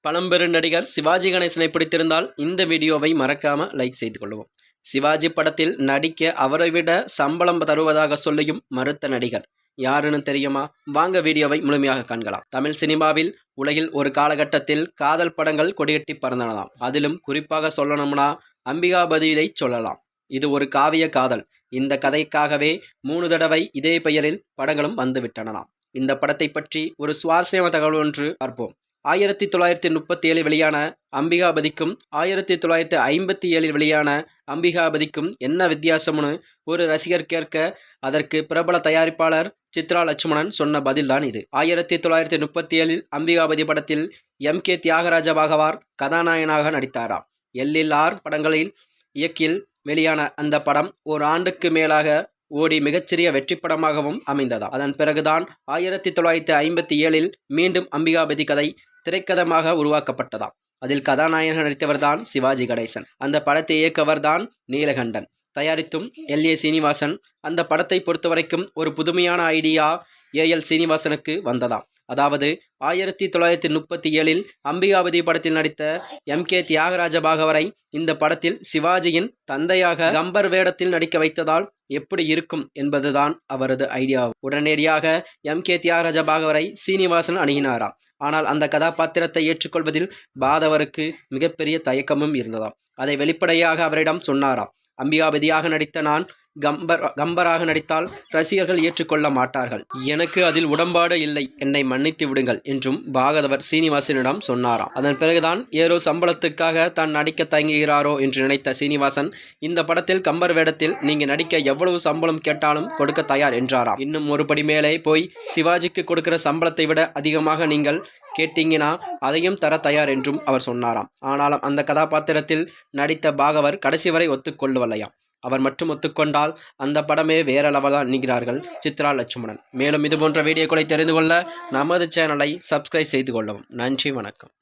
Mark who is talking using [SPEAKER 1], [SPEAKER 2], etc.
[SPEAKER 1] பழம்பெரும் நடிகர் சிவாஜி கணேசனை பிடித்திருந்தால் இந்த வீடியோவை மறக்காம லைக் செய்து கொள்வோம். சிவாஜி படத்தில் நடிக்க அவரை விட சம்பளம் தருவதாக சொல்லியும் மறுத்த நடிகர் யாருன்னு தெரியுமா? வாங்க வீடியோவை முழுமையாக காண்கலாம். தமிழ் சினிமாவில் உலகில் ஒரு காலகட்டத்தில் காதல் படங்கள் கொடிகட்டி பறந்தனதாம். அதிலும் குறிப்பாக சொல்லணும்னா அம்பிகாபதியை சொல்லலாம். இது ஒரு காவிய காதல். இந்த கதைக்காகவே 3 தடவை இதே பெயரில் படங்களும் வந்துவிட்டனலாம். இந்த படத்தை பற்றி ஒரு சுவாரஸ்யமான தகவல் ஒன்று பார்ப்போம். 1937 வெளியான அம்பிகாபதிக்கும் 1957 வெளியான அம்பிகாபதிக்கும் என்ன வித்தியாசம்னு ஒரு ரசிகர் கேட்க, அதற்கு பிரபல தயாரிப்பாளர் சித்ரா லட்சுமணன் சொன்ன பதில்தான் இது. 1937 அம்பிகாபதி படத்தில் M.K. தியாகராஜ பாகவார் கதாநாயகனாக நடித்தாராம். LLR படங்களில் இயக்கில் வெளியான அந்த படம் ஒரு ஆண்டுக்கு மேலாக ஓடி மிகச்சிறிய வெற்றி படமாகவும் அமைந்ததாம். அதன் பிறகுதான் 1957 மீண்டும் அம்பிகாபதி கதை திரைக்கதமாக உருவாக்கப்பட்டதாம். அதில் கதாநாயகன் நடித்தவர்தான் சிவாஜி கணேசன். அந்த படத்தை இயக்கவர்தான் நீலகண்டன். தயாரித்தும் L.A. சீனிவாசன். அந்த படத்தை பொறுத்தவரைக்கும் ஒரு புதுமையான ஐடியா A.L. சீனிவாசனுக்கு வந்ததாம். அதாவது 1937 அம்பிகாபதி படத்தில் நடித்த M.K. தியாகராஜ பாகவரை இந்த படத்தில் சிவாஜியின் தந்தையாக கம்பர் வேடத்தில் நடிக்க வைத்ததால் எப்படி இருக்கும் என்பதுதான் அவரது ஐடியா. உடனடியாக M.K. தியாகராஜ பாகவரை சீனிவாசன் அணுகினாராம். ஆனால் அந்த கதாபாத்திரத்தை ஏற்றுக்கொள்வதில் பாதவருக்கு மிகப்பெரிய தயக்கமும் இருந்ததாம். அதை வெளிப்படையாக அவரிடம் சொன்னாராம். அம்பிகாபதியாக நடித்த நான் கம்பராக நடித்தால் ரசிகர்கள் ஏற்றுக்கொள்ள மாட்டார்கள். எனக்கு அதில் உடன்பாடு இல்லை, என்னை மன்னித்து விடுங்கள் என்றும் பாகவதர் சீனிவாசனிடம் சொன்னாராம். அதன் பிறகுதான் ஏதோ சம்பளத்துக்காக தான் நடிக்க தயங்குகிறாரோ என்று நினைத்த சீனிவாசன், இந்த படத்தில் கம்பர் வேடத்தில் நீங்க நடிக்க எவ்வளவு சம்பளம் கேட்டாலும் கொடுக்க தயார் என்றாராம். இன்னும் ஒரு படி மேலே போய் சிவாஜிக்கு கொடுக்கிற சம்பளத்தை விட அதிகமாக நீங்கள் கேட்டீங்கன்னா அதையும் தர தயார் என்றும் அவர் சொன்னாராம். ஆனாலும் அந்த கதாபாத்திரத்தில் நடித்த பாகவர் கடைசி வரை ஒத்துக்கொள்ளவில்லையாம். அவர் மட்டும் ஒத்துக்கொண்டால் அந்த படமே வேற லெவலாக என்கிறார்கள் சித்ரா லட்சுமணன். மேலும் இதுபோன்ற வீடியோக்களை தெரிந்து கொள்ள நமது சேனலை சப்ஸ்கிரைப் செய்து கொள்ளவும். நன்றி, வணக்கம்.